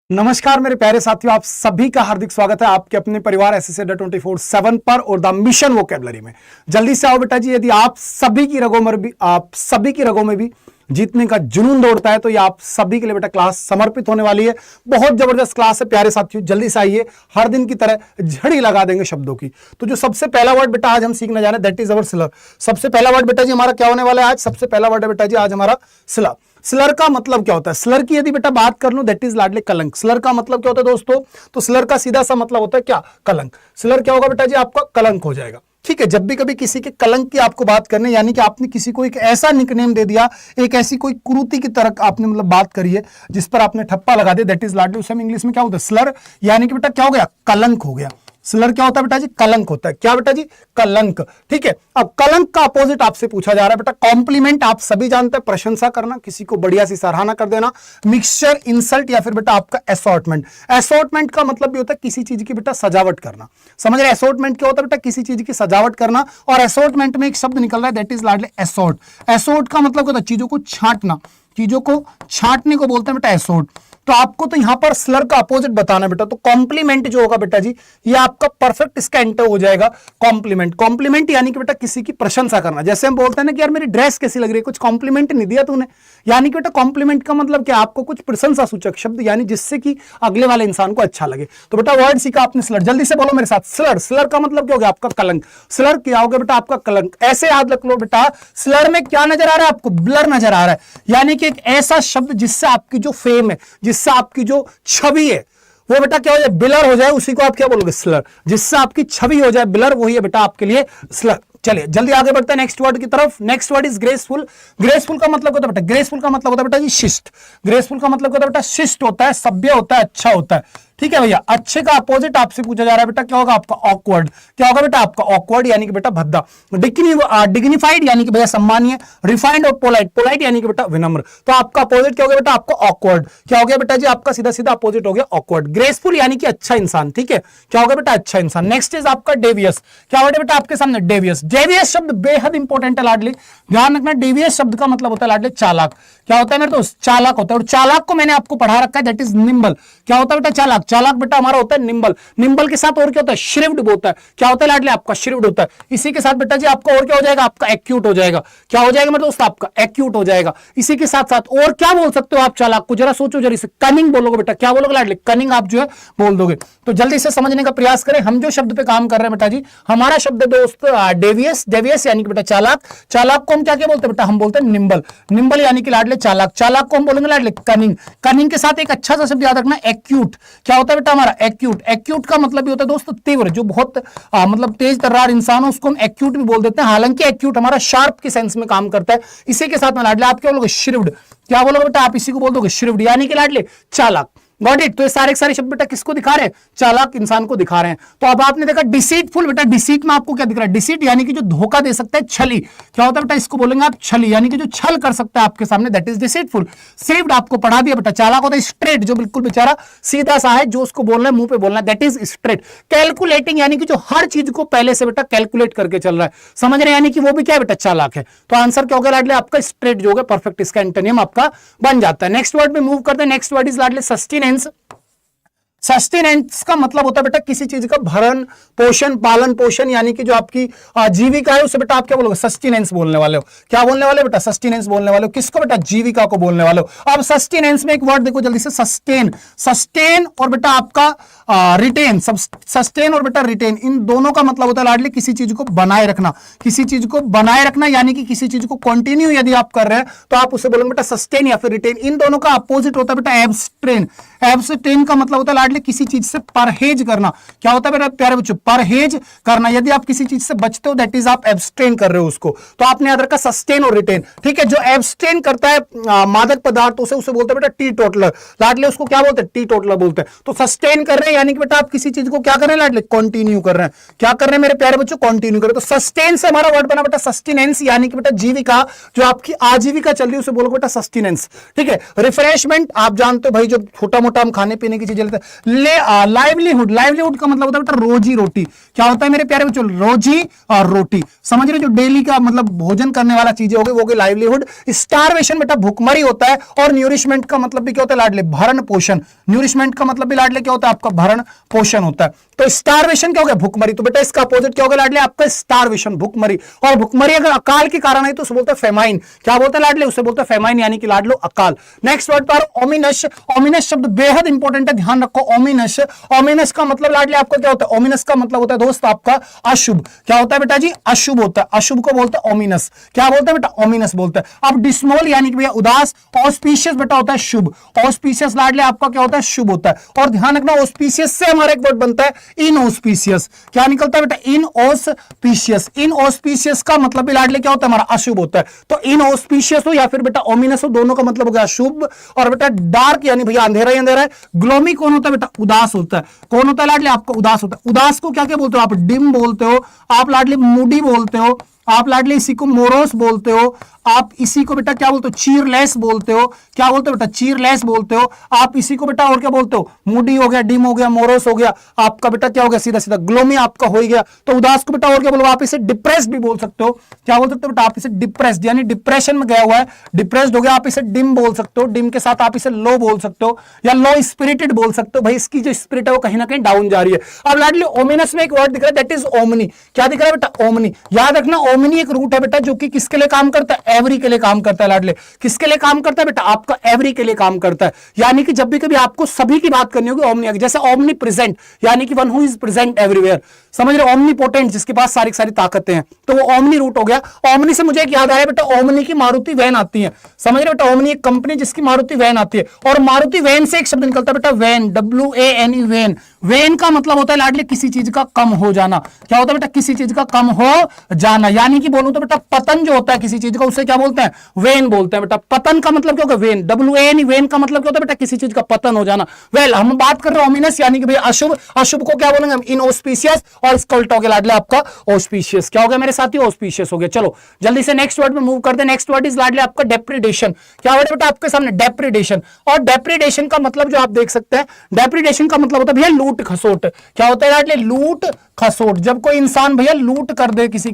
नमस्कार मेरे प्यारे साथियों, आप सभी का हार्दिक स्वागत है आपके अपने परिवार एसएस अड्डा 24/7 पर और द मिशन वोकैबुलरी में। जल्दी से आओ बेटा जी, यदि आप सभी की रगों में भी जीतने का जुनून दौड़ता है तो ये आप सभी के लिए बेटा क्लास समर्पित होने वाली है। बहुत जबरदस्त क्लास है प्यारे साथियों, जल्दी से आइए। हर दिन की तरह झड़ी लगा देंगे शब्दों की। तो जो सबसे पहला वर्ड बेटा आज हम सीखने जा रहे हैं दैट इज अवर सिलर। सबसे पहला वर्ड बेटा जी हमारा क्या होने वाला है आज? सबसे पहला वर्ड है बेटा जी आज हमारा सिलर। स्लर का मतलब क्या होता है? स्लर की यदि बेटा बात कर लूं दैट इज लाडले कलंक। स्लर का मतलब क्या होता है दोस्तों? तो स्लर का सीधा सा मतलब होता है क्या? कलंक। स्लर क्या होगा बेटा जी? आपका कलंक हो जाएगा। ठीक है, जब भी कभी किसी के कलंक की आपको बात करनी, यानी कि आपने किसी को एक ऐसा निकनेम दे दिया, एक ऐसी कोई कुरूति की तरह आपने मतलब बात करी है जिस पर आपने ठप्पा लगा दिया, दैट इज लाडली, उसे हम इंग्लिश में क्या होता है? स्लर। यानी कि बेटा क्या हो गया? कलंक हो गया। स्लर क्या होता है बेटा जी? कलंक होता है। क्या बेटा जी? कलंक। ठीक है, अब कलंक का अपोजिट आपसे पूछा जा रहा है बेटा कॉम्प्लीमेंट। आप सभी जानते हैं प्रशंसा करना, किसी को बढ़िया सी सराहना कर देना। मिक्सचर, इंसल्ट या फिर बेटा आपका असॉर्टमेंट। असॉर्टमेंट का मतलब भी होता है किसी चीज की बेटा सजावट करना। समझ रहे? असॉर्टमेंट क्या होता है बेटा? किसी चीज की सजावट करना। और असॉर्टमेंट में एक शब्द निकल रहा है दैट इज लाडले असॉर्ट। असॉर्ट का मतलब होता है चीजों को छांटना, चीजों को छांटने को बोलते हैं बेटा असॉर्ट। तो आपको तो यहां पर स्लर का अपोजिट बताना बेटा। तो कॉम्प्लीमेंट जो होगा बेटा जी, ये आपका परफेक्ट इसका एंटर हो जाएगा कॉम्प्लीमेंट। कॉम्प्लीमेंट यानी कि बेटा किसी की प्रशंसा करना। जैसे हम बोलते हैं ना कि यार मेरी ड्रेस कैसी लग रही है, कुछ कॉम्प्लीमेंट नहीं दिया तूने, यानी कि बेटा कॉम्प्लीमेंट का मतलब क्या? आपको कुछ प्रशंसा सूचक शब्द, यानी जिससे कि अगले वाले इंसान को अच्छा लगे। तो बेटा वर्ड सीखा आपने स्लर। जल्दी से बोलो मेरे साथ, स्लर। स्लर का मतलब क्या हो गया? आपका कलंक। स्लर क्या हो गया बेटा? आपका कलंक। ऐसे याद रख लो बेटा, स्लर में क्या नजर आ रहा है आपको? ब्लर नजर आ रहा है। यानी कि एक ऐसा शब्द जिससे आपकी जो फेम है, जिससे आपकी जो छवि है वो बेटा क्या हो जाए? ब्लर हो जाए, उसी को आप क्या बोलोगे? स्लर। जिससे आपकी छवि हो जाए ब्लर, वही है बेटा आपके लिए स्लर। चलिए जल्दी आगे बढ़ते हैं नेक्स्ट वर्ड की तरफ। Next word is graceful. Graceful का मतलब होता है बेटा, ग्रेसफुल का मतलब होता है बेटा जी शिष्ट। ग्रेसफुल का मतलब होता है बेटा शिष्ट होता है, सभ्य होता है, अच्छा होता है। ठीक है भैया, अच्छे का अपोजिट आपसे पूछा जा रहा है बेटा, क्या होगा आपका? ऑकवर्ड। क्या होगा बेटा आपका? ऑकवर्ड यानी कि बेटा भद्दा। डिग्निफाइड यानी कि भैया सम्मानीय। रिफाइंड और पोलाइट। पोलाइट यानी कि बेटा विनम्र। तो आपका अपोजिट क्या हो गया बेटा? आपका ऑकवर्ड। क्या हो गया बेटा जी? आपका सीधा सीधा अपोजिट हो गया ऑकवर्ड। ग्रेसफुल यानी कि अच्छा इंसान। ठीक है, क्या हो गया बेटा? अच्छा इंसान। नेक्स्ट इज आपका डेवियस। क्या वर्ड है बेटा आपके सामने? डेवियस। डेवियस शब्द बेहद इंपॉर्टेंट है लाडली, ध्यान रखना। डेवियस शब्द का मतलब होता है लाडली चालाक। क्या होता है मेरे दोस्त? चालाक होता है। और चालाक को मैंने आपको पढ़ा रखा है दैट इज निम्बल। क्या होता है बेटा? चालाक। चालाक बेटा हमारा होता है निम्बल। निम्बल के साथ और क्या होता है? श्रिव्ड होता है। क्या होता है लाडली? आपका श्रिव्ड होता है। इसी के साथ बेटा जी आपका और क्या हो जाएगा? आपका एक्यूट हो जाएगा। क्या हो जाएगा मेरे दोस्त? आपका एक्यूट हो जाएगा। इसी के साथ साथ और क्या बोल सकते हो आप चालाक को? जरा सोचो जरा, कनिंग बोलोगे बेटा। क्या बोलोगे लाडली? कनिंग आप जो है बोल दोगे। तो जल्दी से समझने का प्रयास करें। हम जो शब्द पे काम कर रहे हैं बेटा जी, हमारा शब्द दोस्त डेवियस। डेवियस यानी कि बेटा चालाक। चालाक को हम क्या क्या बोलते हैं बेटा? हम बोलते हैं निम्बल। निम्बल यानी कि लाडले चालाक। चालाक को हम बोलेंगे लाडले कनिंग। कनिंग के साथ एक अच्छा सा शब्द याद रखना, एक्यूट। क्या होता है बेटा हमारा? एक्यूट। एक्यूट का मतलब भी होता है दोस्तों तीव्र, जो बहुत मतलब तेज तर्रार इंसान हो उसको हम एक्यूट भी बोल देते हैं। हालांकि एक्यूट हमारा शार्प के सेंस में काम करता है। इसी के साथ में लाडले आप क्या बोलोगे? श्रिव्ड। क्या बोलोगे बेटा? आप इसी को बोल दोगे श्रिव्ड, यानी कि लाडले चालाक। Got it? तो ये सारे शब्द बेटा किसको दिखा रहे हैं? चालाक इंसान को दिखा रहे हैं। तो अब आपने देखा डिसीटफुल। बेटा डिसीट में आपको क्या दिख रहा है? डिसीट यानी कि जो धोखा दे सकता है, छली। क्या होता है बेटा? इसको बोलेंगे आप छली, यानी कि जो छल कर सकता है आपके सामने, दैट इज डिसीटफुल। श्रिव्ड आपको पढ़ा दिया बेटा। चालाक होता है स्ट्रेट, जो बिल्कुल बेचारा सीधा सा है, जो उसको बोलना है मुंह पे बोलना है, दैट इज स्ट्रेट। कैलकुलेटिंग यानी कि जो हर चीज को पहले से बेटा कैलकुलेट करके चल रहा है, समझ रहे? यानी कि वो भी क्या है बेटा? चालाक है। तो आंसर क्या होगा लाडले? आपका स्ट्रेट जो होगा परफेक्ट, इसका एंटोनियम आपका बन जाता है। नेक्स्ट वर्ड में मूव करते हैं। नेक्स्ट वर्ड इज लाडले सस्टेनेंस। सस्टेनेंस का मतलब होता है बेटा किसी चीज का भरण पोषण, पालन पोषण, यानी कि जो आपकी जीविका है उसे बेटा आप क्या बोलोगे? सस्टेनेंस बोलने वाले हो। क्या बोलने वाले बेटा? सस्टेनेंस बोलने वाले हो। किसको बेटा? जीविका को बोलने वाले हो। अब सस्टेनेंस में एक वर्ड देखो जल्दी से, सस्टेन। सस्टेन और बेटा आपका रिटेन। सस्टेन और बेटा रिटेन, इन दोनों का मतलब होता है लाडली किसी चीज को बनाए रखना। किसी चीज को बनाए रखना यानी कि किसी चीज को कंटिन्यू यदि आप कर रहे हैं तो आप उसे बोलोगे बेटा सस्टेन या फिर रिटेन। इन दोनों का अपोजिट होता है बेटा एब्स्ट्रेन। एब्स्ट्रेन का मतलब होता है लाडली किसी चीज से परहेज करना। क्या होता है मेरे प्यारे बच्चों? परहेज करना। यदि आप किसी चीज से बचते हो दैट इज आप एब्स्ट्रेन कर रहे हो उसको। तो आपने याद रखा सस्टेन और रिटेन। ठीक है, जो एब्स्ट्रेन करता है मादक पदार्थों से उसे बोलते हैं बेटा टी टोटलर। लाडले उसको क्या बोलते हैं? टी टोटलर बोलते हैं। तो सस्टेन कर रहे हैं यानी कि बेटा आप किसी चीज को क्या कर रहे हैं लाडले, कंटिन्यू कर रहे हैं। क्या कर रहे हैं मेरे प्यारे बच्चों, कंटिन्यू कर रहे हैं। तो सस्टेन से हमारा वर्ड बना बेटा सस्टेनेंस, यानी कि बेटा जीविका, जो आपकी आजीविका चल रही है उसे बोलो बेटा सस्टेनेंस। ठीक है, रिफ्रेशमेंट आप जानते हो भाई, जो छोटा मोटा हम खाने पीने की चीजें लेते हैं। लाइवलीहुड, लाइवलीहुड का मतलब होता है बेटा रोजी रोटी। क्या होता है मेरे प्यारे बच्चों, रोजी और रोटी, समझ रहे, जो डेली का मतलब भोजन करने वाला चीजें हो गई वो लाइवलीहुड। स्टारवेशन बेटा भुखमरी होता है। और न्यूरिशमेंट का मतलब भी क्या होता है लाडले, भरण पोषण। न्यूरिशमेंट का मतलब भी लाडले क्या होता है, आपका भरण पोषण होता है। तो स्टारवेशन क्या हो गया, भुखमरी। तो बेटा इसका अपोजिट क्या होगा लाडले, आपका स्टारवेशन, भुखमरी। और भुखमरी अगर अकाल के कारण है तो उसे बोलते हैं फेमाइन। क्या बोलते हैं लाडले, उसे बोलते हैं फेमाइन, यानी कि लाडलो अकाल। नेक्स्ट वर्ड पर ओमिनस। ओमिनस शब्द बेहद इंपॉर्टेंट है, ध्यान रखो। ओमिनस, ओमिनस का मतलब लाडले आपका क्या होता है, ओमिनस का मतलब होता है दोस्त आपका अशुभ। क्या होता है बेटा जी, अशुभ होता है। अशुभ को बोलते हैं ओमिनस। क्या बोलते हैं बेटा, ओमिनस बोलते हैं। अब डिस्मोल यानी कि भैया उदास। ऑस्पिशियस बेटा होता है शुभ। ऑस्पिशियस लाडले आपका क्या होता है, शुभ होता है। और ध्यान रखना ऑस्पिशियस से हमारा एक वर्ड बनता है इनऑस्पिशियस। क्या निकलता है बेटा, इनऑस्पिशियस। इनऑस्पिशियस का मतलब भी लाडले क्या होता है, हमारा अशुभ होता है। तो इनऑस्पिशियस हो या फिर बेटा ओमिनस हो, दोनों का मतलब हो गया शुभ। और बेटा डार्क यानी भैया अंधेरा ही अंधेरा है। ग्लोमी कौन होता है बेटा, उदास होता है। कौन होता है लाडले, आपका उदास होता है। उदास को क्या क्या बोलते हो आप, डिम बोलते हो, आप लाडले मूडी बोलते हो, आप लाडले इसी को मोरोस बोलते हो, आप इसी को बेटा क्या बोलते हो, चीयरलेस बोलते हो। क्या बोलते हो बेटा, चीयरलेस बोलते हो। आप इसी को बेटा और क्या बोलते हो, मूडी हो गया, डिम हो गया, मोरोस हो गया, आपका बेटा क्या हो गया, सीधा सीधा ग्लोमी आपका हो गया। तो उदास को बेटा और क्या बोलो, आप इसे डिप्रेस्ड भी बोल सकते हो। क्या बोल सकते हो बेटा, आप इसे डिप्रेस्ड, यानी डिप्रेशन में गया हुआ है, डिप्रेस्ड हो गया। आप इसे डिम बोल सकते हो, डिम के साथ आप इसे लो बोल सकते हो, या लो स्पिरिटेड बोल सकते हो। भाई इसकी जो स्पिरिट है वो कहीं ना कहीं डाउन जा रही है। अब लाडली ओमिनस में एक वर्ड दिख रहा है, दैट इज ओमनी। क्या दिख रहा है बेटा, ओमनी। याद रखना ओमनी एक रूट है बेटा जो कि किसके लिए काम करता है, एवरी के लिए काम करता है लाडले। किसके लिए काम करता है बेटा, आपका एवरी के लिए काम करता है। यानी कि जब भी कभी आपको सभी की बात करनी होगी ओमनी, जैसे ओमनी प्रेजेंट यानी कि one who is present everywhere, समझ रहे, ओमनी पोटेंट जिसके पास सारी सारी ताकतें हैं, तो वो ओमनी रूट हो गया। ओमनी से मुझे एक याद आया बेटा, ओमनी की मारुति वैन आती है, समझ रहे बेटा, ओमनी एक कंपनी जिसकी मारुति वैन आती है। और मारुति वैन से एक शब्द निकलता है बेटा वैन, WANE वैन। वैन का मतलब होता है लाडले किसी चीज का कम हो जाना। क्या होता है बेटा, किसी चीज का कम हो जाना। यानी कि बोलूं तो बेटा पतन जो होता है किसी चीज का, उसे क्या बोलते हैं, वेन बोलते हैं बेटा। पतन का मतलब क्या होगा, वेन, WANE वेन का मतलब क्या होता है बेटा, किसी चीज का पतन हो जाना। वेल हम बात कर रहे हैं ओमिनस यानी कि भैया अशुभ। अशुभ को क्या बोलेंगे हम, इनऑस्पिशियस। और इसका उल्टा हो गया लाडले आपका ऑस्पिशियस। क्या हो गया मेरे साथी, ऑस्पिशियस हो गया। चलो जल्दी से नेक्स्ट वर्ड में मूव करते हैं। नेक्स्ट वर्ड इज लाडले आपका डेप्रिडेशन। क्या वर्ड है बेटा आपके सामने, डेप्रिडेशन। और डेप्रिडेशन का मतलब जो आप देख सकते हैं, डेप्रिडेशन का मतलब होता है भैया लूट खसोट। क्या होता है लाडले, लूट खसोट। जब कोई इंसान भैया लूट कर दे किसी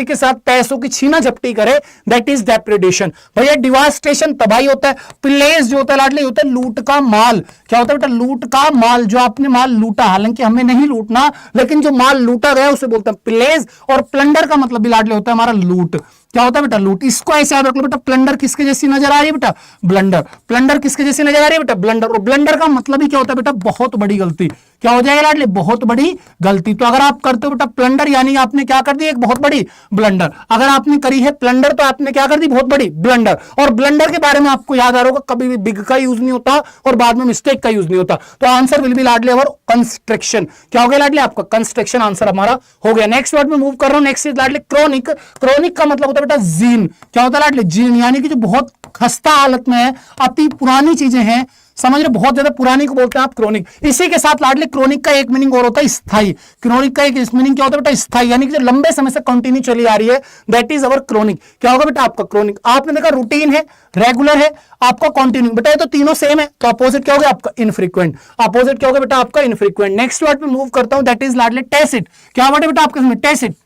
के साथ पैसों की छीना झपटी करे, दैट इज डेप्रिडेशन। भैया डिवास्टेशन तबाही होता है। प्लेस जो होता है लाडले होता है लूट का माल। क्या होता है बेटा, लूट का माल, जो आपने माल लूटा, हालांकि हमें नहीं लूटना, लेकिन जो माल लूटा गया उसे बोलते हैं प्लेस। और प्लंडर का मतलब भी लाडले होता है हमारा लूट। क्या होता है बेटा, लूट। इसको ऐसे याद रख लो बेटा, प्लंडर किसके जैसी नजर आ रही है बेटा, ब्लंडर। प्लंडर किसके जैसी नजर आ रही है बेटा, ब्लंडर। और ब्लंडर का मतलब ही क्या होता है बेटा, बहुत बड़ी गलती। क्या हो जाएगा लाडले, बहुत बड़ी गलती। तो अगर आप करते हो बेटा प्लंडर, यानी आपने क्या कर दी, एक बहुत बड़ी ब्लंडर। अगर आपने करी है प्लंडर तो आपने क्या कर दी, बहुत बड़ी ब्लंडर। और ब्लंडर के बारे में आपको याद आ रहा होगा, कभी भी बिग का यूज नहीं होता और बाद में मिस्टेक का यूज नहीं होता। तो आंसर विल बी लाडले और कंस्ट्रक्शन। क्या हो गया लाडले, आपका कंस्ट्रक्शन आंसर हमारा हो गया। नेक्स्ट वर्ड में मूव कर रहा हूं। नेक्स्ट इज लाडले क्रोनिक। क्रोनिक का मतलब होता है बेटा जीन। क्या होता है लाडले, जीन, यानी कि जो बहुत खस्ता हालत में है, अति पुरानी चीजें हैं, समझ रहे, बहुत ज्यादा पुरानी को बोलते हैं आप क्रोनिक। इसी के साथ लाडले क्रोनिक का एक मीनिंग और होता है स्थाई। क्रोनिक का एक मीनिंग क्या होता है बेटा, स्थाई, यानी कि जो लंबे समय से कंटिन्यू चली आ रही है, दैट इज अवर क्रोनिक। क्या होगा बेटा आपका क्रोनिक। आपने देखा रूटीन है, रेगुलर है, आपका कंटिन्यू। बेटा ये तो तीनों सेम है, तो अपोजिट क्या होगा आपका, इनफ्रीक्वेंट। अपोजिट क्या होगा बेटा आपका, इनफ्रीक्वेंट। नेक्स्ट वर्ड पे मूव करता हूं, दैट इज लाडले टैसिट। क्या वर्ड है बेटा आपके सामने, टैसिट।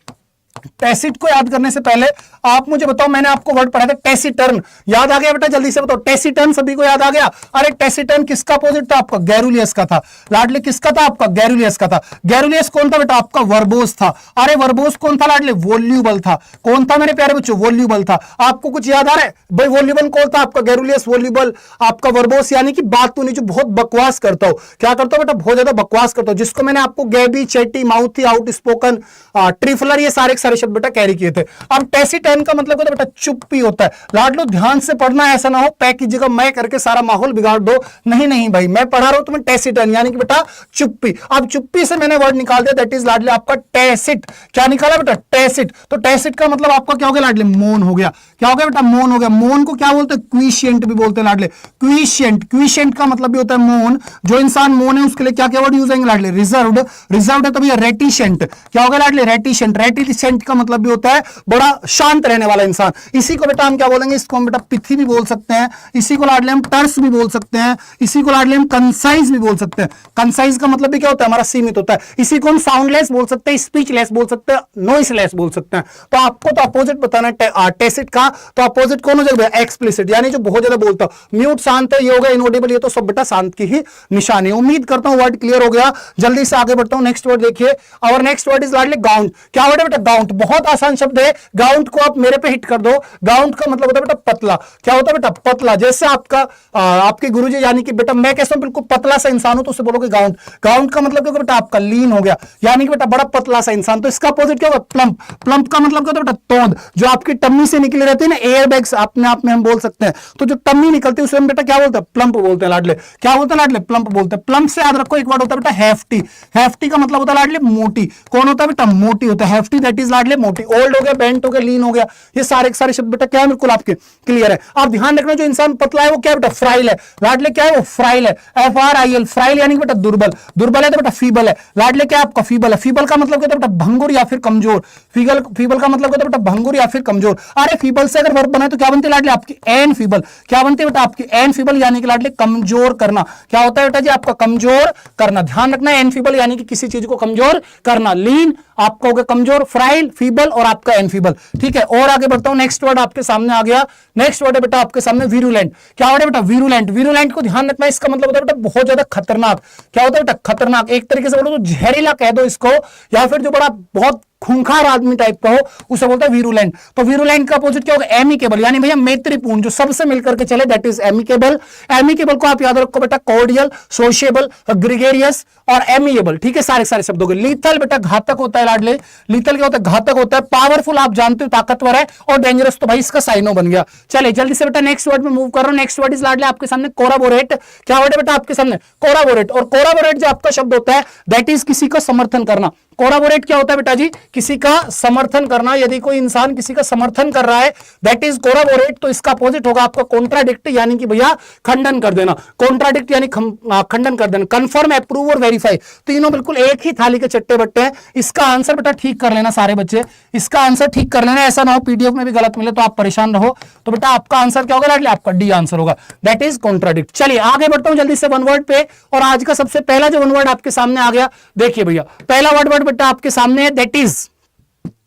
टैसिट को याद करने से पहले आप मुझे बताओ, मैंने आपको वर्ड पढ़ा था टैसिटर्न, याद आ गया बेटा, जल्दी से बताओ। टैसिटर्न सभी को याद आ गया। अरे टैसिटर्न किसका अपोजिट था आपका, गैरुलियस का था लाडले। किसका था आपका, गैरुलियस का था। गैरुलियस कौन था बेटा आपका, वर्बोस था। अरे वर्बोस कौन था लाडले, वोल्यूबल था। कौन था मेरे प्यारे बच्चों, वोल्यूबल था। आपको कुछ याद आ रहा है भाई, वोल्यूबल कौन था आपका, गैरुलियस, वोल्यूबल, आपका वर्बोस। यानी कि बात तो नहीं, जो बहुत बकवास करता हो। क्या करता हो बेटा, बहुत ज्यादा बकवास करता हो, जिसको मैंने आपको गैबी, चैटी, माउथी, आउट स्पोकन, ट्रिफलर, ये सारे सारे शब्द बेटा कैरी किए थे। अब टेसिटन का मतलब होता है बेटा चुप्पी होता है। लाडलो ध्यान से पढ़ना, ऐसा ना हो पैक कीजिएगा मैं करके सारा माहौल बिगाड़ दो। नहीं नहीं भाई, मैं पढ़ा रहा हूं तुम्हें टेसिटन यानी कि बेटा चुप्पी। अब चुप्पी से मैंने वर्ड निकाल दिया, दैट इज लाडले आपका टेसिट। क्या निकाला बेटा? टेसिट। तो टेसिट का मतलब आपका क्या हो गया लाडले? मौन हो गया। क्या हो गया बेटा? मौन हो गया। मौन को क्या बोलते हैं? क्विशिएंट भी बोलते हैं लाडले। क्विशिएंट, क्विशिएंट का मतलब भी होता है मौन। जो इंसान मौन है उसके लिए क्या क्या वर्ड यूज होंगे लाडले? रिजर्व्ड। रिजर्व्ड है तो भैया रेटिशेंट। क्या हो गया लाडले? रेटिशेंट। रेटिशेंट का मतलब भी होता है बड़ा शांत रहने वाला इंसान। इसी को बेटा हम क्या बोलेंगे? इसको हम बेटा पिथी भी बोल सकते हैं, इसी को लाडले हम टर्स भी बोल सकते हैं, इसी को लाडले हम कंसाइज भी बोल सकते हैं। कंसाइज का मतलब भी क्या होता है? हमारा सीमित होता है। इसी को हम साउंडलेस बोल सकते हैं, स्पीचलेस बोल सकते हैं, नॉइसलेस बोल सकते हैं। तो आपको तो अपोजिट बताना है टेसिट का, तो अपोजिट कौन हो जाएगा? एक्सप्लिसिट, यानी जो बहुत ज्यादा बोलता हो। म्यूट शांत है, ये हो गया इनऑडिबल, ये तो सब बेटा शांत की ही निशानी। उम्मीद करता हूं वर्ड क्लियर हो गया। जल्दी से आगे बढ़ता हूं, नेक्स्ट वर्ड देखिए। और नेक्स्ट वर्ड इज लाडले गाउंट। क्या वर्ड है बेटा? गाउंट। बहुत आसान शब्द है। गाउंट को आप मेरे पे हिट कर दो। गाउंट का मतलब होता है बेटा पतला। क्या होता है बेटा? पतला। जैसे आपका आपके गुरुजी यानी कि बेटा मैं कैसा हूं? बिल्कुल पतला सा इंसान हूं, तो उसे बोलोगे गाउंट। गाउंट का मतलब क्या बेटा? आपका लीन हो गया, यानी कि बेटा बड़ा पतला सा इंसान। तो इसका अपोजिट क्या होगा? प्लम्प। प्लम्प का मतलब क्या होता है बेटा? तोंद। जो आपकी टम्मी से निकली रहती है ना, एयर बैग्स अपने आप में हम बोल सकते हैं। तो जो टम्मी निकलती है उसे हम बेटा क्या बोलते हैं? प्लम्प बोलते हैं लाडले। क्या बोलते हैं लाडले? प्लम्प बोलते हैं। प्लम्प से याद रखो एक वर्ड होता है बेटा हैफ्टी। हैफ्टी का मतलब होता है लाडले मोटी। कौन होता है बेटा? मोटी होता है। हैफ्टी दैट इज लाडले मोटी। ओल्ड हो गया, बेंट हो गया, लीन हो गया, ये सारे सारे शब्द बेटा क्या है? बिल्कुल आपके क्लियर है। आप ध्यान रखना जो इंसान पतला है वो क्या है बेटा? फ्राइल है। लाडले क्या है? वो फ्राइल है। FRIL, फ्राइल यानी कि बेटा दुर्बल। दुर्बल है तो बेटा फीबल है। लाडले क्या है आपका? फीबल है। फीबल का मतलब क्या होता है बेटा? भंगुर या फिर कमजोर। फीबल का मतलब क्या होता है बेटा? भंगुर या फिर कमजोर। अरे फीबल से अगर वर्ब बना तो क्या बनती है लाडले? आपकी एन फीबल। क्या बनती है बेटा? आपकी एन फीबल यानी कि लाडले कमजोर करना। क्या होता है बेटा जी? आपका कमजोर करना। ध्यान रखना, एन फीबल यानी कि किसी चीज को कमजोर करना। लीन आपका हो गया कमजोर, फ्राइल, फीबल और आपका एन फीबल। ठीक है, और आगे बढ़ता हूं। नेक्स्ट वर्ड आपके सामने आ गया। नेक्स्ट वर्ड है बेटा आपके सामने वीरुलेंट। क्या वर्ड है बेटा? वीरुलेंट। वीरुलेंट को ध्यान रखना, इसका मतलब होता है बेटा बहुत ज्यादा खतरनाक। क्या होता है बेटा? खतरनाक। एक तरीके से बोलो तो जहरीला कह दो इसको, या फिर जो बड़ा बहुत खूंखार आदमी टाइप का हो उसे बोलता है वीरुलेंट। तो वीरुलेंट का अपोजिट क्या होगा? एमिकेबल, यानी भैया मैत्रीपूर्ण, जो सबसे मिलकर के चले, दैट इज एमिकेबल। एमिकेबल को आप याद रखो बेटा कॉर्डियल, सोशिएबल, ग्रेगेरियस और एमिएबल। ठीक है, सारे सारे शब्दों के। लीथल बेटा घातक होता है लाडले। लीथल क्या होता है? घातक होता है। पावरफुल आप जानते हो ताकतवर है, और डेंजरस तो भाई इसका साइनो बन गया। चलिए जल्दी से बेटा नेक्स्ट वर्ड में मूव कर रहा हूं। नेक्स्ट वर्ड इज लाडले आपके सामने कोराबोरेट। क्या वर्ड है बेटा आपके सामने? कोराबोरेट। और कोराबोरेट जो आपका शब्द होता है दैट इज किसी का समर्थन करना। कोराबोरेट क्या होता है बेटा जी? किसी का समर्थन करना। यदि कोई इंसान किसी का समर्थन कर रहा है दैट इज कोराबोरेट, तो इसका अपोजिट होगा आपका कॉन्ट्राडिक्ट, यानी कि भैया खंडन कर देना। कॉन्ट्राडिक्ट यानी खंडन कर देना। कंफर्म, अप्रूव और वेरीफाई, तीनों बिल्कुल एक ही थाली के चट्टे बट्टे हैं। इसका आंसर बेटा ठीक कर लेना सारे बच्चे, इसका आंसर ठीक कर लेना, ऐसा ना हो पीडीएफ में भी गलत मिले तो आप परेशान रहो। तो बेटा आपका आंसर क्या होगा? आपका डी आंसर होगा, दैट इज कॉन्ट्राडिक्ट। चलिए आगे बढ़ता हूं जल्दी से वन वर्ड पे, और आज का सबसे पहला जो वन वर्ड आपके सामने आ गया, देखिए भैया पहला वर्ड बेटा आपके सामने है, दैट इज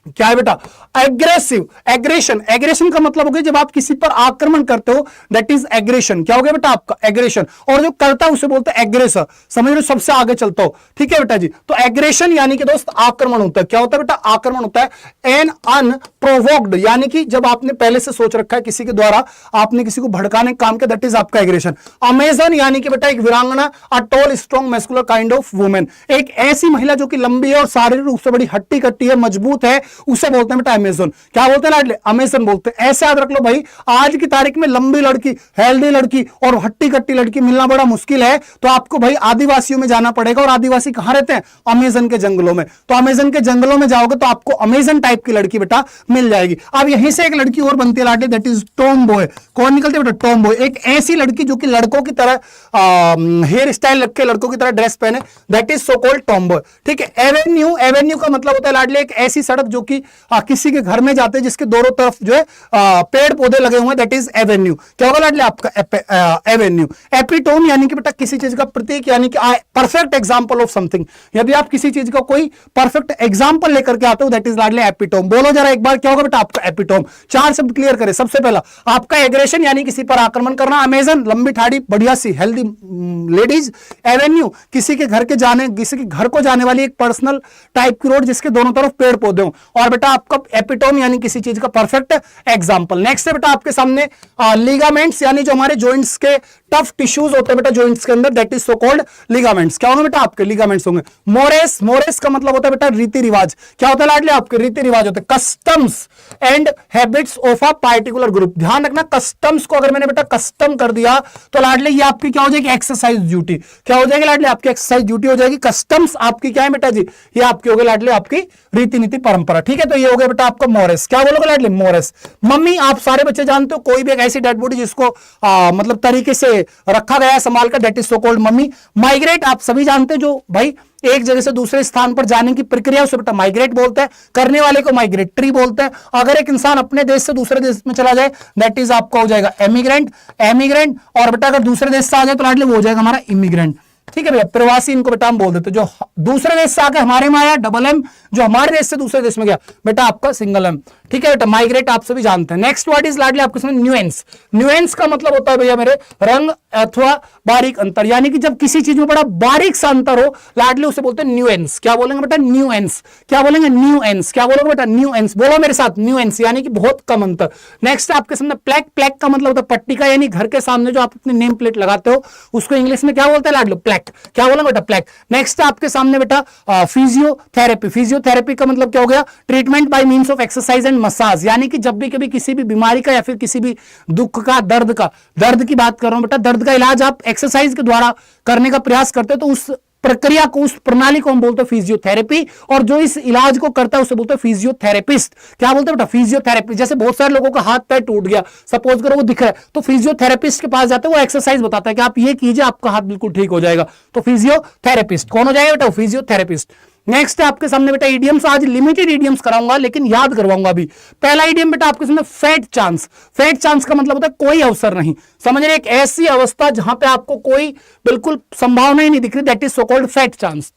क्या है बेटा? एग्रेसिव। एग्रेशन। एग्रेशन का मतलब हो गया जब आप किसी पर आक्रमण करते हो, दैट इज एग्रेशन। क्या हो गया बेटा आपका? एग्रेशन। और जो करता है उसे बोलते हैं एग्रेसर। समझ लो, सबसे आगे चलता हो। ठीक है बेटा जी, तो एग्रेशन यानी कि दोस्त आक्रमण होता है। क्या होता है बेटा? आक्रमण होता है। एन अनप्रोवोक्ड, यानी कि जब आपने पहले से सोच रखा है किसी के द्वारा आपने किसी को भड़काने का काम किया, दैट इज आपका एग्रेशन। अमेजन यानी कि बेटा एक वीरांगना, a tall strong muscular kind of women, एक ऐसी महिला जो कि लंबी है और शारीरिक रूप से बड़ी हट्टी कट्टी है, मजबूत है, उसे बोलते हैं बेटा अमेजन। क्या बोलते हैं लाडले? अमेजन बोलते हैं। ऐसे याद रख लो भाई, आज की तारीख में लंबी लड़की, हेल्दी लड़की और हट्टी कट्टी लड़की मिलना बड़ा मुश्किल है। तो आपको भाई आदिवासियों में जाना पड़ेगा, और आदिवासी कहां रहते हैं? अमेजन के जंगलों में। तो अमेजन के जंगलों में जाओगे तो आपको अमेजन टाइप की लड़की बेटा मिल जाएगी। अब यहीं से एक लड़की और बनती है लाडले, दैट इज टॉम बॉय। कौन निकलती है बेटा? Tom boy. एक ऐसी लड़की जो कि लड़कों की तरह हेयर स्टाइल रख के लड़कों की तरह ड्रेस पहने, that is so called Tom boy. ठीक है। एवेन्यू। एवेन्यू का मतलब होता है लाडले एक ऐसी सड़क जो कि किसी के घर में जाते हैं जिसके दोनों तरफ जो है पेड़ पौधे लगे हुए हैं, दैट इज एवेन्यू। क्या होगा लाडले आपका? एवेन्यू। एपिटोम यानी कि बेटा किसी चीज का प्रतीक, यानी कि परफेक्ट एग्जांपल ऑफ समथिंग। यदि आप किसी चीज का कोई परफेक्ट एग्जांपल लेकर के आते हो, दैट इज लाडले एपिटोम। बोलो जरा एक बार, क्या होगा बेटा आपका? एपिटोम। चार शब्द क्लियर करें। सबसे पहला आपका एग्रेशन, यानी किसी पर आक्रमण करना। अमेजन, लंबी ठाड़ी बढ़िया सी हेल्दी लेडीज। एवेन्यू, किसी के घर को जाने वाली एक पर्सनल टाइप की रोड जिसके दोनों तरफ पेड़ पौधे हो। और बेटा आपका एपिटोम यानी किसी चीज का परफेक्ट एग्जांपल। नेक्स्ट है बेटा आपके सामने लिगामेंट्स, यानी जो हमारे जॉइंट्स के टफ टिश्यूज होते हैं बेटा जॉइंट्स के अंदर, that is so called ligaments. क्या होंगे बेटा आपके लिगामेंट्स होंगे। मोरेस, मोरेस का मतलब होता है बेटा रीति रिवाज। क्या होता है लाडले आपके रीति रिवाज होते हैं। Customs and habits of a particular group. ध्यान रखना कस्टम्स को अगर मैंने बेटा कस्टम कर दिया तो लाडले ये आपकी क्या हो जाएगी एक्सरसाइज ड्यूटी। क्या हो जाएगी लाडले आपकी एक्सरसाइज ड्यूटी हो जाएगी। कस्टम्स आपकी क्या है बेटा जी, ये आपकी हो गई लाडले आपकी रीति नीति परंपरा। ठीक है, तो ये हो गया बेटा आपका मोरेस। क्या बोलोगे लाडले मोरेस। मम्मी, आप सारे बच्चे जानते हो कोई भी एक ऐसी डेड बॉडी जिसको मतलब तरीके से रखा गया है संभाल कर, that is so called mummy. Migrate आप सभी जानते हैं, जो भाई एक जगह से दूसरे स्थान पर जाने की प्रक्रिया उसे बेटा माइग्रेट बोलते हैं। करने वाले को माइग्रेटरी बोलते हैं। अगर एक इंसान अपने देश से दूसरे देश में चला जाए दैट इज आपका हो जाएगा एमिग्रेंट, एमिग्रेंट। और बेटा अगर दूसरे देश से आ जाए तो लाडले वो हो जाएगा हमारा इमिग्रेंट। ठीक है भैया, प्रवासी इनको बेटा हम बोल देते हैं। जो दूसरे देश से आके हमारे में आया डबल एम, जो हमारे देश से दूसरे देश में गया बेटा आपका सिंगल एम। ठीक है बेटा, माइग्रेट आप सभी जानते हैं। नेक्स्ट वर्ड इज लाडली आपके सामने न्यूएंस। न्यूएंस का मतलब होता है भैया मेरे रंग अथवा बारीक अंतर, यानी कि जब किसी चीज में बड़ा बारीक सा अंतर हो लाडली उसे बोलते हैं न्यूएंस। क्या बोलेंगे बेटा न्यूएंस। क्या बोलेंगे न्यूएंस। क्या बोलोगे बेटा न्यूएंस। बोलो मेरे साथ न्यूएंस, यानी कि बहुत कम अंतर। नेक्स्ट आपके सामने प्लेक। प्लेक का मतलब होता है पट्टी का, यानी घर के सामने जो आप अपनी नेम प्लेट लगाते हो उसको इंग्लिश में क्या बोलते हैं लाडलो, प्लेक। क्या बोला बेटा प्लेक। नेक्स्ट आपके सामने बेटा फिजियोथेरेपी। फिजियोथेरेपी का मतलब क्या हो गया, treatment by means of exercise and massage, यानी कि जब भी कभी किसी भी बीमारी का या फिर किसी भी दुख का, दर्द की बात कर रहा हूं बेटा, दर्द का इलाज आप एक्सरसाइज के द्वारा करने का प्रयास करते हो तो उस प्रक्रिया को, उस प्रणाली को हम बोलते हैं फिजियोथेरेपी। और जो इस इलाज को करता है उसे बोलते हैं फिजियोथेरेपिस्ट। क्या बोलते हैं बेटा फिजियोथेरेपी। जैसे बहुत सारे लोगों का हाथ पैर टूट गया, सपोज करो वो दिख रहा है, तो फिजियोथेरेपिस्ट के पास जाते हैं, वो एक्सरसाइज बताता है कि आप ये कीजिए आपका हाथ बिल्कुल ठीक हो जाएगा। तो फिजियोथेरेपिस्ट कौन हो जाएगा बेटा, फिजियोथेरेपिस्ट। नेक्स्ट है आपके सामने बेटा इडियम्स। आज लिमिटेड इडियम्स कराऊंगा लेकिन याद करवाऊंगा अभी। पहला इडियम बेटा आपके सामने फेट चांस। फेट चांस का मतलब होता है कोई अवसर नहीं। समझ रहे, एक ऐसी अवस्था जहां पे आपको कोई बिल्कुल संभावना ही नहीं दिख रही, that is so called fat chance.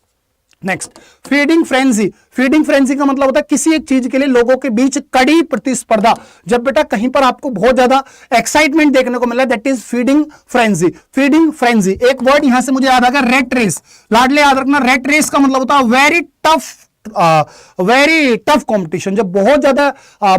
Next feeding frenzy. Feeding frenzy का मतलब होता है किसी एक चीज के लिए लोगों के बीच कड़ी प्रतिस्पर्धा। जब बेटा कहीं पर आपको बहुत ज्यादा एक्साइटमेंट देखने को मिला, that is feeding frenzy. Feeding frenzy. एक वर्ड यहां से मुझे याद आ गया, रेट रेस। लाडले याद रखना, रेट रेस का मतलब होता है वेरी टफ कंपटीशन। जब बहुत ज्यादा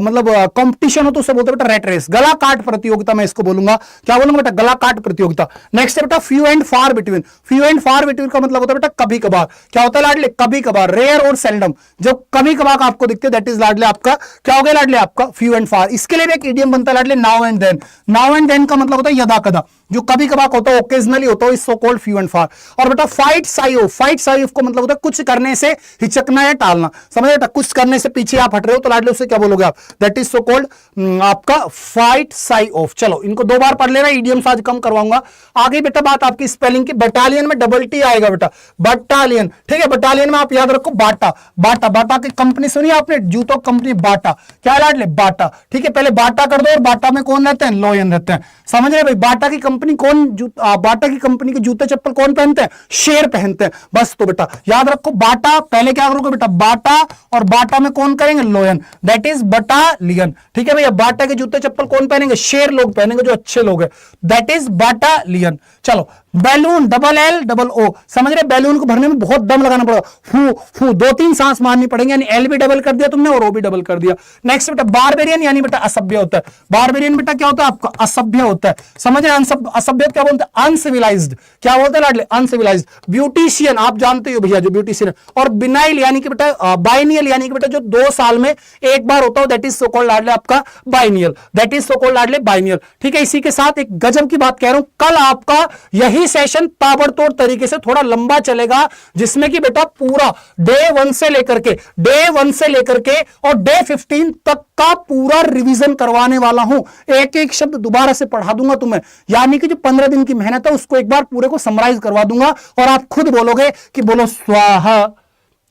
मतलब कंपटीशन हो तो उसे बोलते हैं बेटा रेट रेस। गला काट प्रतियोगिता मैं इसको बोलूंगा। क्या बोलूंगा बेटा, गला काट प्रतियोगिता। नेक्स्ट है बेटा few and far between. Few and far between का मतलब होता है बेटा कभी कभार। क्या होता है लाडले, कभी कभार, रेयर और सेल्डम। जब कभी कभार आपको दिखते हैं दैट इज लाडले आपका क्या हो गया लाडले आपका फ्यू एंड फार। इसके लिए भी एक इडियम बनता है लाडले now and then. Now and then का मतलब होता है यदा कदा, जो कभी कभार होता है, ओकेजनली होता है, is so called few and far. और बेटा fight shy of. Fight shy of को मतलब होता है कुछ करने से हिचकना या टालना। समझ बेटा, कुछ करने से पीछे आप हट रहे हो तो लाडले उससे क्या बोलोगे आप, दैट इज सो कॉल्ड आपका फाइट साई ऑफ। चलो इनको दो बार पढ़ लेना, इडियम्स आज कम करवाऊंगा। आगे बेटा बात आपकी स्पेलिंग की। बटालियन में डबल टी आएगा बेटा, बटालियन। ठीक है, बटालियन में आप याद रखो बाटा। बाटा, बाटा की कंपनी सुनी आपने, जूतों कंपनी बाटा। क्या लाडले बाटा। ठीक है, पहले बाटा कर दो। और बाटा में कौन रहते हैं, लोयन रहते हैं। समझ रहे भाई, बाटा की कंपनी कौन, बाटा की कंपनी के जूते चप्पल कौन पहनते हैं, शेर पहनते हैं। बस तो बेटा याद रखो बाटा, पहले क्या करोगे बेटा बाटा, और बाटा में कौन करेंगे, लोयन, दैट इज बटालियन। ठीक है भैया, बाटा के जूते चप्पल कौन पहनेंगे, शेर लोग पहनेंगे जो अच्छे लोग हैं, दैट इज बटालियन। चलो balloon, double L double O. समझ रहे, बैलून को भरने में बहुत दम लगाना पड़ेगा, फू फू, 2-3 सांस मारनी पड़ेंगे, यानी एल भी डबल कर दिया तुमने और ओ भी डबल कर दिया। नेक्स्ट बेटा बारबेरियन, यानी बेटा असभ्य होता है। बारबेरियन बेटा क्या होता है आपका, असभ्य होता है। समझ रहे, असभ्य क्या बोलते हैं, अनसिविलाइज्ड। क्या बोलते हैं लाडले, अनसिविलाइज्ड। ब्यूटिशियन आप जानते हो भैया, जो ब्यूटिशियन। और बिनाइल यानी कि बेटा बाइनियल, यानी कि बेटा जो 2 साल में एक बार होता हो, दैट इज सो कॉल्ड लाडले आपका biennial. That is so called लाडले बाइनियल। ठीक है, इसी के साथ एक गजब की बात कह रहा हूं, कल आपका यही सेशन ताबड़तोड़ तरीके से थोड़ा लंबा चलेगा, जिसमें कि बेटा पूरा डे 1 से लेकर के और डे 15 तक का पूरा रिवीजन करवाने वाला हूं। एक एक शब्द दोबारा से पढ़ा दूंगा तुम्हें, यानी कि जो 15 दिन की मेहनत है उसको एक बार पूरे को समराइज करवा दूंगा और आप खुद बोलोगे कि बोलो स्वाहा।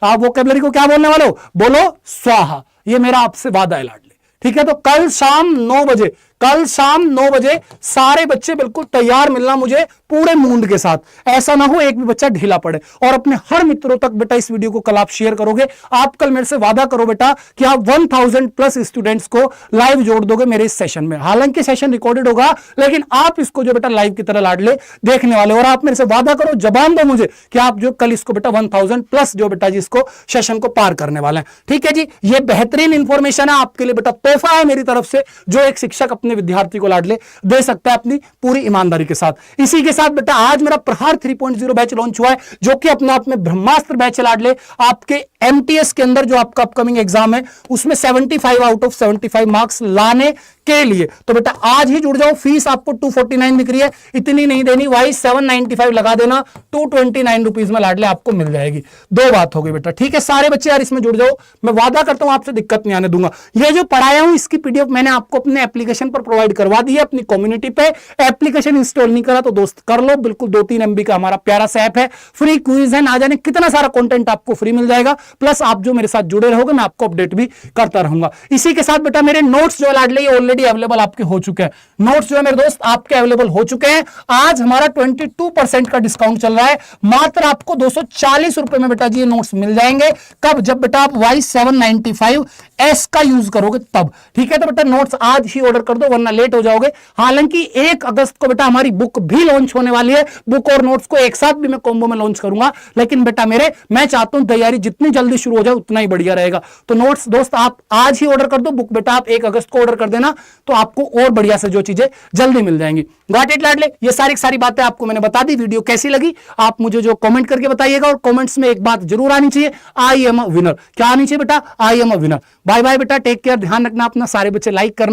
आप वोकैबुलरी को क्या बोलने वाले हो, बोलो स्वाहा। ये मेरा आपसे वादा है लाडले। ठीक है, तो कल शाम 9 बजे, कल शाम 9 बजे सारे बच्चे बिल्कुल तैयार मिलना मुझे पूरे मूड के साथ। ऐसा ना हो एक भी बच्चा ढीला पड़े। और अपने हर मित्रों तक बेटा इस वीडियो को कल आप शेयर करोगे। आप कल मेरे से वादा करो बेटा कि आप 1000 प्लस स्टूडेंट्स को लाइव जोड़ दोगे मेरे इस सेशन में। हालांकि सेशन रिकॉर्डेड होगा, लेकिन आप इसको जो बेटा लाइव की तरह लाडले देखने वाले। और आप मेरे से वादा करो, जबान दो मुझे कि आप जो कल इसको बेटा 1000 प्लस जो बेटा जी इसको सेशन को पार करने वाले हैं। ठीक है जी, ये बेहतरीन इंफॉर्मेशन है आपके लिए बेटा, तोहफा है मेरी तरफ से जो एक शिक्षक अपने विद्यार्थी को लाडले दे सकता है अपनी पूरी ईमानदारी के साथ। इसी के साथ बेटा आज मेरा प्रहार 3.0 बैच लॉन्च हुआ है, जो कि अपने आप में ब्रह्मास्त्र बैच लाडले आपके एमटीएस के अंदर जो आपका अपकमिंग एग्जाम है उसमें 75 आउट ऑफ 75 मार्क्स लाने के लिए। तो बेटा आज ही जुड़ जाओ। फीस आपको 249 दिख रही है, इतनी नहीं देनी भाई, 795 लगा देना, 229 रुपीज में लाडले आपको मिल जाएगी। दो बात हो गई बेटा। ठीक है, सारे बच्चे यार इसमें जुड़ जाओ, मैं वादा करता हूं आपसे दिक्कत नहीं आने दूंगा। ये जो पढ़ाया हूं इसकी पीडीएफ मैंने आपको अपने एप्लीकेशन पर प्रोवाइड करवा दी है, अपनी कम्युनिटी पे। एप्लीकेशन इंस्टॉल नहीं करा तो दोस्त कर लो, बिल्कुल 2-3 MB का हमारा प्यारा सा ऐप है, फ्री क्विज है, ना जाने कितना सारा कंटेंट आपको फ्री मिल जाएगा। प्लस आप जो मेरे साथ जुड़े रहोगे मैं आपको अपडेट भी करता रहूंगा। इसी के साथ बेटा मेरे नोट्स जो लाडले ऑलरेडी अवेलेबल आपके हो चुके हैं। नोट्स जो है मेरे दोस्त आपके अवेलेबल हो चुके हैं। आज हमारा 22% का डिस्काउंट चल रहा है, मात्र आपको 240 रुपए में बेटा जी ये नोट्स मिल जाएंगे। कब? जब बेटा आप Y795S का यूज करोगे तब। ठीक है, तो बेटा नोट्स आज ही ऑर्डर कर दो वरना लेट हो जाओगे। हालांकि 1 अगस्त को बेटा हमारी बुक भी लॉन्च होने वाली है। बुक और नोट्स को एक साथ भी मैं कॉम्बो में लॉन्च करूंगा, लेकिन बेटा मैं चाहता हूं तैयारी जितनी जल्दी शुरू हो जाए उतना ही बढ़िया रहेगा। तो नोट्स दोस्त आप आज ही ऑर्डर कर दो, बुक बेटा आप 1 अगस्त को ऑर्डर कर देना, तो आपको और बढ़िया से जो चीजें जल्दी मिल जाएंगी। गॉट इट लाडले? ये सारी बातें आपको मैंने बता दी। वीडियो कैसी लगी आप मुझे जो कमेंट करके बताइएगा, और कमेंट्स में एक बात जरूर आनी चाहिए, आई एम अ विनर। क्या आनी चाहिए बेटा? I am a winner. Bye bye बेटा, टेक केयर, ध्यान रखना अपना, सारे बच्चे लाइक करना।